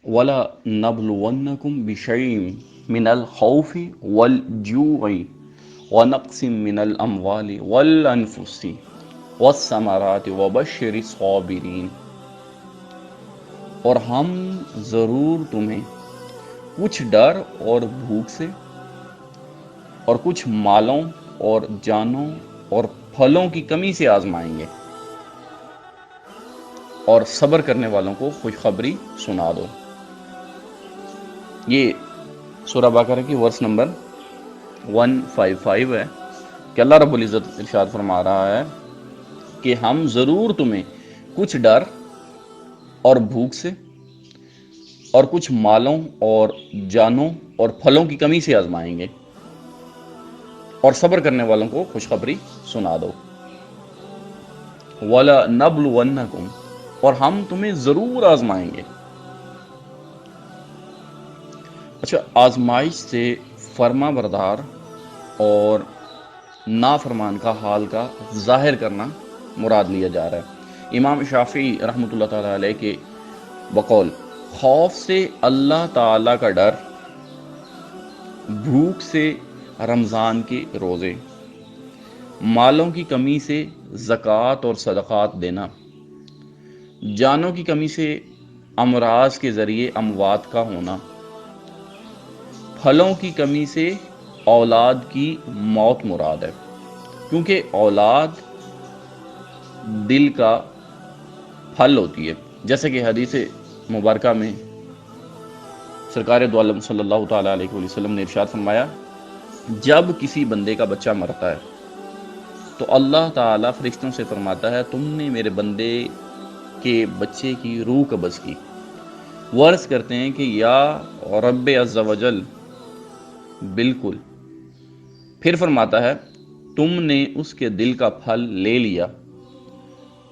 ولا نبلونکم بشیء من الخوف والجوع ونقص من الاموال والانفس والثمرات وبشر الصابرین، اور ہم ضرور تمہیں کچھ ڈر اور بھوک سے اور کچھ مالوں اور جانوں اور پھلوں کی کمی سے آزمائیں گے، اور صبر کرنے والوں کو خوشخبری سنا دو۔ یہ سورہ بقرہ کی ورس نمبر 155 ہے کہ اللہ رب العزت ارشاد فرما رہا ہے کہ ہم ضرور تمہیں کچھ ڈر اور بھوک سے اور کچھ مالوں اور جانوں اور پھلوں کی کمی سے آزمائیں گے، اور صبر کرنے والوں کو خوشخبری سنا دو۔ وَلَنَبْلُوَنَّكُمْ، اور ہم تمہیں ضرور آزمائیں گے۔ اچھا، آزمائش سے فرما بردار اور نافرمان کا حال کا ظاہر کرنا مراد لیا جا رہا ہے۔ امام شافعی رحمۃ اللہ تعالیٰ علیہ کے بقول، خوف سے اللہ تعالیٰ کا ڈر، بھوک سے رمضان کے روزے، مالوں کی کمی سے زکوٰۃ اور صدقات دینا، جانوں کی کمی سے امراض کے ذریعے اموات کا ہونا، پھلوں کی کمی سے اولاد کی موت مراد ہے، کیونکہ اولاد دل کا پھل ہوتی ہے، جیسے کہ حدیث مبارکہ میں سرکار دو عالم صلی اللہ تعالیٰ علیہ وسلم نے ارشاد فرمایا، جب کسی بندے کا بچہ مرتا ہے تو اللہ تعالیٰ فرشتوں سے فرماتا ہے، تم نے میرے بندے کے بچے کی روح قبض کی۔ وہ عرض کرتے ہیں کہ یا رب عز و جل، بالکل۔ پھر فرماتا ہے، تم نے اس کے دل کا پھل لے لیا۔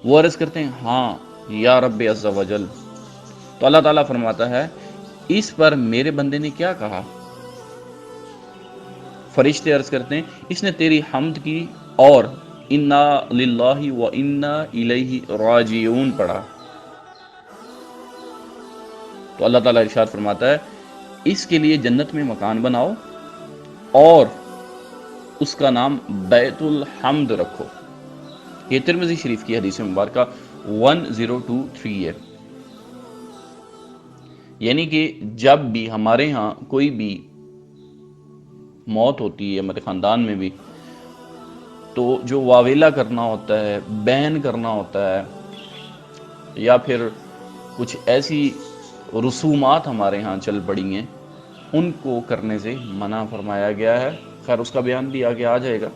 وہ عرض کرتے ہیں، ہاں یا رب عز و جل۔ تو اللہ تعالیٰ فرماتا ہے، اس پر میرے بندے نے کیا کہا؟ فرشتے عرض کرتے ہیں، اس نے تیری حمد کی اور انا للہ و انا الیہ راجعون پڑھا۔ تو اللہ تعالیٰ ارشاد فرماتا ہے، اس کے لیے جنت میں مکان بناؤ اور اس کا نام بیت الحمد رکھو۔ یہ ترمذی شریف کی حدیث مبارکہ 1023 ہے۔ یعنی کہ جب بھی ہمارے ہاں کوئی بھی موت ہوتی ہے، ہمارے خاندان میں بھی، تو جو واویلا کرنا ہوتا ہے، بین کرنا ہوتا ہے، یا پھر کچھ ایسی رسومات ہمارے ہاں چل پڑی ہیں، ان کو کرنے سے منع فرمایا گیا ہے۔ خیر اس کا بیان بھی آگے آ جائے گا۔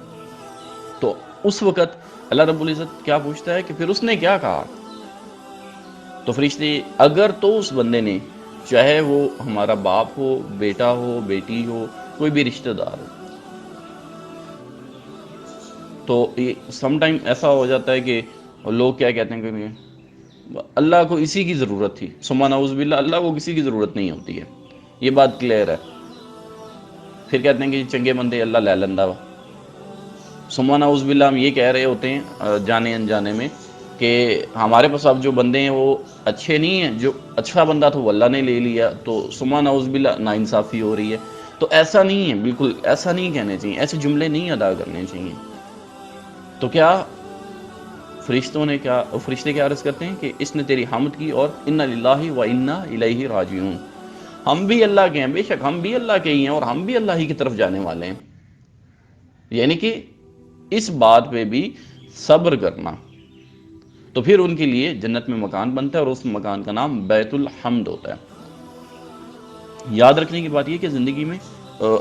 تو اس وقت اللہ رب العزت کیا پوچھتا ہے کہ پھر اس نے کیا کہا؟ تو فرشتے، اگر تو اس بندے نے، چاہے وہ ہمارا باپ ہو، بیٹا ہو، بیٹی ہو، کوئی بھی رشتہ دار ہو، تو یہ سم ٹائم ایسا ہو جاتا ہے کہ لوگ کیا کہتے ہیں کہ اللہ کو اسی کی ضرورت تھی، ثم نعوذ باللہ، اللہ کو کسی کی ضرورت نہیں ہوتی ہے، یہ بات کلیئر ہے۔ پھر کہتے ہیں کہ چنگے بندے اللہ لے لندہ وا، ثم نعوذ باللہ ہم یہ کہہ رہے ہوتے ہیں جانے انجانے میں کہ ہمارے پاس اب جو بندے ہیں وہ اچھے نہیں ہیں، جو اچھا بندہ تھا وہ اللہ نے لے لیا، تو ثم نعوذ باللہ ناانصافی ہو رہی ہے۔ تو ایسا نہیں ہے، بالکل ایسا نہیں کہنے چاہیے، ایسے جملے نہیں ادا کرنے چاہیے۔ تو کیا فرشتے کیا عرض کرتے ہیں کہ اس نے تیری حمد کی اور انا للہ و انا الیہ راجعون، ہم بھی اللہ کے ہیں، بے شک ہم بھی اللہ کے ہی ہیں اور ہم بھی اللہ ہی کی طرف جانے والے ہیں۔ یعنی کہ اس بات پہ بھی صبر کرنا، تو پھر ان کے لیے جنت میں مکان بنتا ہے اور اس مکان کا نام بیت الحمد ہوتا ہے۔ یاد رکھنے کی بات یہ کہ زندگی میں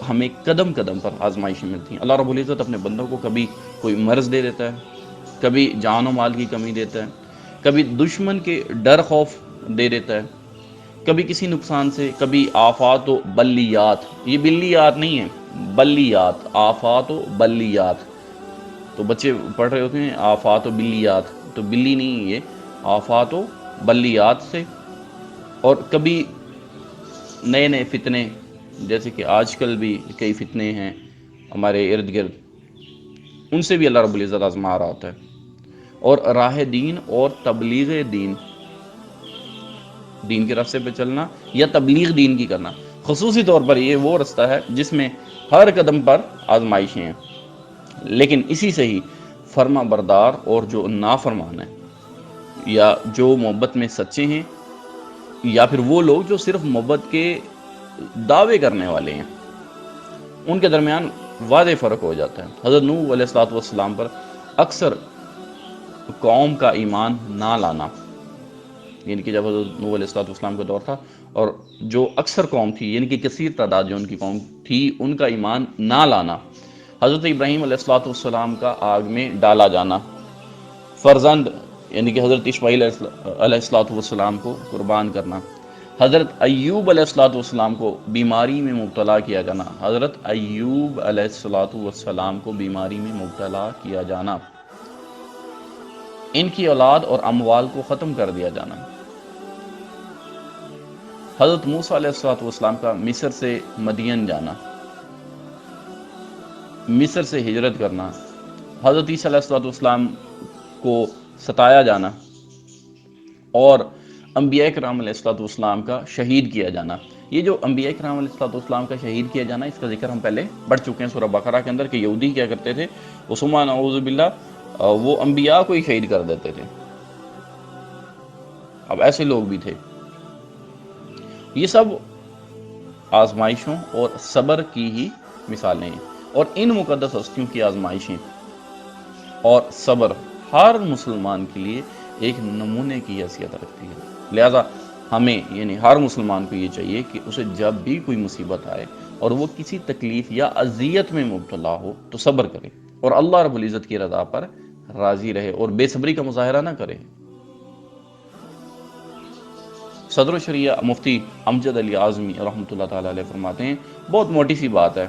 ہمیں قدم قدم پر آزمائشیں ملتی ہیں۔ اللہ رب العزت اپنے بندوں کو کبھی کوئی مرض دے دیتا ہے، کبھی جان و مال کی کمی دیتا ہے، کبھی دشمن کے ڈر خوف دے دیتا ہے، کبھی کسی نقصان سے، کبھی آفات و بلیات۔ یہ بلیات نہیں ہیں، بلیات، آفات و بلیات۔ تو بچے پڑھ رہے ہوتے ہیں آفات و بلیات، تو بلی نہیں، یہ آفات و بلیات سے۔ اور کبھی نئے نئے فتنے، جیسے کہ آج کل بھی کئی فتنے ہیں ہمارے ارد گرد، ان سے بھی اللہ رب العزت آزما رہا ہوتا ہے۔ اور راہ دین اور تبلیغ دین، دین کے راستے پہ چلنا یا تبلیغ دین کی کرنا. خصوصی طور پر یہ وہ رستہ ہے جس میں ہر قدم پر آزمائشیں ہیں، لیکن اسی سے ہی فرما بردار اور جو نافرمان ہیں، یا جو محبت میں سچے ہیں، یا پھر وہ لوگ جو صرف محبت کے دعوے کرنے والے ہیں، ان کے درمیان واضح فرق ہو جاتا ہے. حضرت نوح علیہ السلام پر اکثر قوم کا ایمان نہ لانا، یعنی کہ جب حضرت نوح علیہ السلام کا دور تھا اور جو اکثر قوم تھی، یعنی کہ کثیر تعداد جو ان کی قوم تھی، ان کا ایمان نہ لانا. حضرت ابراہیم علیہ السلام کا آگ میں ڈالا جانا، فرزند یعنی کہ حضرت اسماعیل علیہ السلام کو قربان کرنا، حضرت ایوب علیہ السلام کو بیماری میں مبتلا کیا جانا، حضرت ایوب علیہ السلام کو بیماری میں مبتلا کیا جانا، ان کی اولاد اور اموال کو ختم کر دیا جانا، حضرت موسیٰ علیہ السلام کا مصر سے مدین جانا، مصر سے ہجرت کرنا، حضرت عیسیٰ علیہ السلام کو ستایا جانا، اور انبیاء کرام علیہ السلام کا شہید کیا جانا. یہ جو انبیاء کرام علیہ السلام کا شہید کیا جانا، اس کا ذکر ہم پہلے پڑھ چکے ہیں سورہ بقرہ کے اندر، کہ یہودی کیا کرتے تھے، عثمان نعوذ باللہ وہ انبیاء کو ہی شہید کر دیتے تھے. اب ایسے لوگ بھی تھے. یہ سب آزمائشوں اور صبر کی ہی مثالیں ہیں، اور ان مقدس ہستیوں کی آزمائشیں اور صبر ہر مسلمان کے لیے ایک نمونے کی حیثیت رکھتی ہے. لہذا ہمیں یعنی ہر مسلمان کو یہ چاہیے کہ اسے جب بھی کوئی مصیبت آئے اور وہ کسی تکلیف یا اذیت میں مبتلا ہو تو صبر کرے اور اللہ رب العزت کی رضا پر راضی رہے اور بے صبری کا مظاہرہ نہ کرے. صدر الشریعہ مفتی امجد علی اعظمی رحمۃ اللہ تعالی علیہ فرماتے ہیں، بہت موٹی سی بات ہے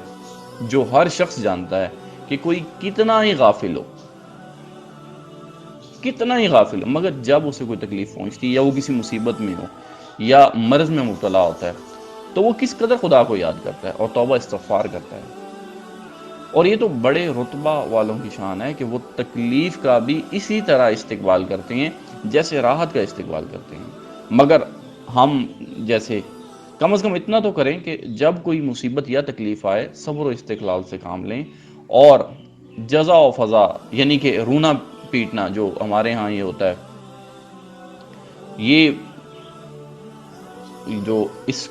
جو ہر شخص جانتا ہے کہ کوئی کتنا ہی غافل ہو، مگر جب اسے کوئی تکلیف پہنچتی ہے یا وہ کسی مصیبت میں ہو یا مرض میں مبتلا ہوتا ہے تو وہ کس قدر خدا کو یاد کرتا ہے اور توبہ استغفار کرتا ہے. اور یہ تو بڑے رتبہ والوں کی شان ہے کہ وہ تکلیف کا بھی اسی طرح استقبال کرتے ہیں جیسے راحت کا استقبال کرتے ہیں. مگر ہم جیسے کم از کم اتنا تو کریں کہ جب کوئی مصیبت یا تکلیف آئے صبر و استقلال سے کام لیں، اور جزا و فضا یعنی کہ رونا پیٹنا جو ہمارے ہاں یہ ہوتا ہے، یہ جو اس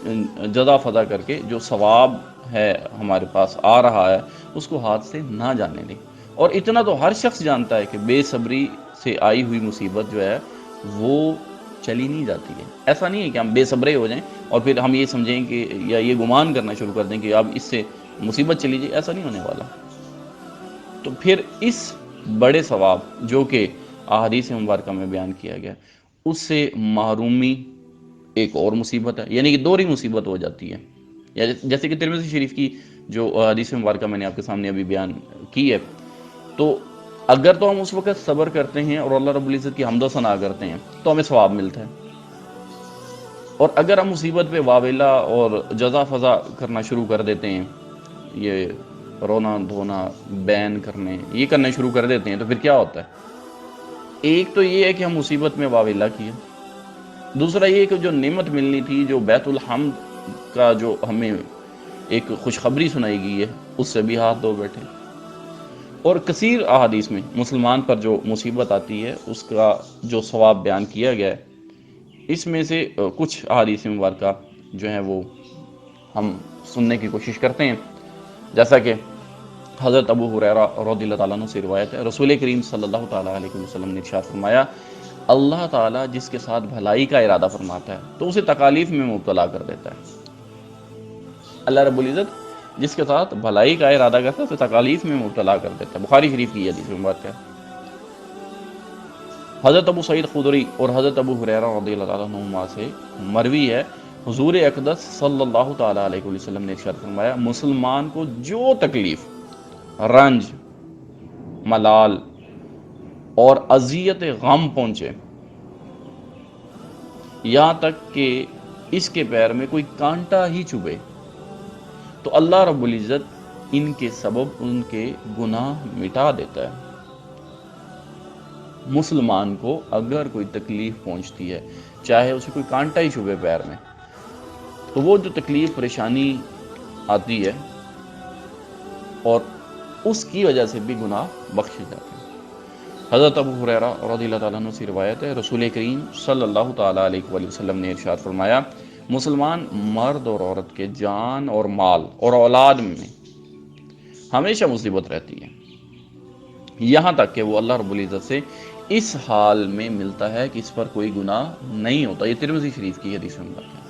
جزا فضا کر کے جو ثواب ہے ہمارے پاس آ رہا ہے اس کو ہاتھ سے نہ جانے دیں. اور اتنا تو ہر شخص جانتا ہے کہ بے صبری سے آئی ہوئی مصیبت جو ہے وہ چلی نہیں جاتی ہے. ایسا نہیں ہے کہ ہم بے صبرے ہو جائیں اور پھر ہم یہ سمجھیں کہ یا یہ گمان کرنا شروع کر دیں کہ اب اس سے مصیبت چلی جائے. ایسا نہیں ہونے والا. تو پھر اس بڑے ثواب جو کہ احادیث مبارکہ میں بیان کیا گیا اس سے محرومی ایک اور مصیبت ہے، یعنی کہ دوہری مصیبت ہو جاتی ہے. جیسے کہ ترمذی شریف کی جو حدیث مبارکہ میں نے آپ کے سامنے ابھی بیان کی ہے، تو اگر تو ہم اس وقت صبر کرتے ہیں اور اللہ رب العزت کی حمد و ثنا کرتے ہیں تو ہمیں ثواب ملتا ہے، اور اگر ہم مصیبت پہ واویلا اور جزا فضا کرنا شروع کر دیتے ہیں، یہ رونا دھونا بین کرنے یہ کرنے شروع کر دیتے ہیں، تو پھر کیا ہوتا ہے؟ ایک تو یہ ہے کہ ہم مصیبت میں واویلا کیے، دوسرا یہ کہ جو نعمت ملنی تھی، جو بیت الحمد کا جو ہمیں ایک خوشخبری سنائی گئی ہے، اس سے بھی ہاتھ دھو بیٹھے. اور کثیر احادیث میں مسلمان پر جو مصیبت آتی ہے اس کا جو ثواب بیان کیا گیا ہے، اس میں سے کچھ احادیث مبارکہ جو ہیں وہ ہم سننے کی کوشش کرتے ہیں. جیسا کہ حضرت ابو ہریرہ رضی اللہ تعالیٰ عنہ سے روایت ہے، رسول کریم صلی اللہ تعالیٰ علیہ وسلم نے ارشاد فرمایا، اللہ تعالیٰ جس کے ساتھ بھلائی کا ارادہ فرماتا ہے تو اسے تکالیف میں مبتلا کر دیتا ہے. اللہ رب العزت جس کے ساتھ بھلائی کا ارادہ کرتا ہے اسے تکالیف میں مبتلا کر دیتا ہے. بخاری شریف کی حدیث مبارکہ ہے. حضرت ابو سعید خدری اور حضرت ابو ہریرہ رضی اللہ تعالیٰ عنہما سے مروی ہے، حضور اقدس صلی اللہ تعالیٰ علیہ وسلم نے ارشاد فرمایا، مسلمان کو جو تکلیف، رنج، ملال اور اذیت غم پہنچے، یہاں تک کہ اس کے پیر میں کوئی کانٹا ہی چبھے، تو اللہ رب العزت ان کے سبب ان کے گناہ مٹا دیتا ہے. مسلمان کو اگر کوئی تکلیف پہنچتی ہے، چاہے اسے کوئی کانٹا ہی چبھے پیر میں، تو وہ جو تکلیف پریشانی آتی ہے اور اس کی وجہ سے بھی گناہ بخشے جاتے ہیں۔ حضرت ابو ہریرہ رضی اللہ تعالیٰ عنہ سے روایت ہے، رسول کریم صلی اللہ تعالیٰ علیہ وآلہ وسلم نے ارشاد فرمایا، مسلمان مرد اور عورت کے جان اور مال اور اولاد میں ہمیشہ مصیبت رہتی ہے، یہاں تک کہ وہ اللہ رب العزت سے اس حال میں ملتا ہے کہ اس پر کوئی گناہ نہیں ہوتا۔ یہ ترمذی شریف کی حدیث میں بات ہے۔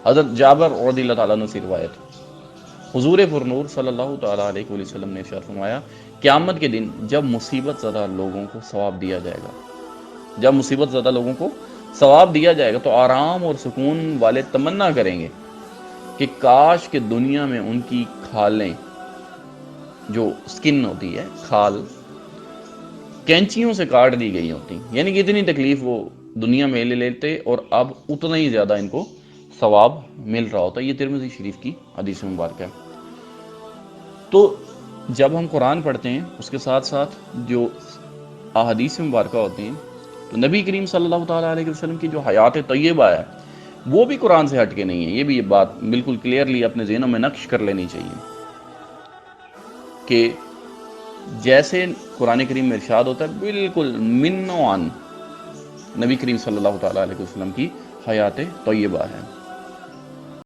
حضرت جابر رضی اللہ تعالیٰ عنہ سے روایت ہے، حضور پرنور صلی اللہ تعالیٰ علیہ وآلہ وسلم نے ارشاد فرمایا، قیامت کے دن جب مصیبت زدہ لوگوں کو ثواب دیا جائے گا، جب مصیبت زدہ لوگوں کو ثواب دیا جائے گا تو آرام اور سکون والے تمنا کریں گے کہ کاش کہ دنیا میں ان کی کھالیں، جو سکن ہوتی ہے کھال، کینچیوں سے کاٹ دی گئی ہوتی، یعنی کہ اتنی تکلیف وہ دنیا میں لے لیتے اور اب اتنا ہی زیادہ ان کو ثواب مل رہا ہوتا ہے۔ یہ ترمذی شریف کی حدیث مبارکہ ہے۔ تو جب ہم قرآن پڑھتے ہیں اس کے ساتھ ساتھ جو احادیث مبارکہ ہوتی ہیں، تو نبی کریم صلی اللہ تعالیٰ علیہ وسلم کی جو حیات طیبہ ہے وہ بھی قرآن سے ہٹ کے نہیں ہے۔ یہ بھی یہ بات بالکل کلیئرلی اپنے ذہنوں میں نقش کر لینی چاہیے کہ جیسے قرآن کریم میں ارشاد ہوتا ہے بالکل من و عن نبی کریم صلی اللہ تعالیٰ علیہ وسلم کی حیات طیبہ ہے۔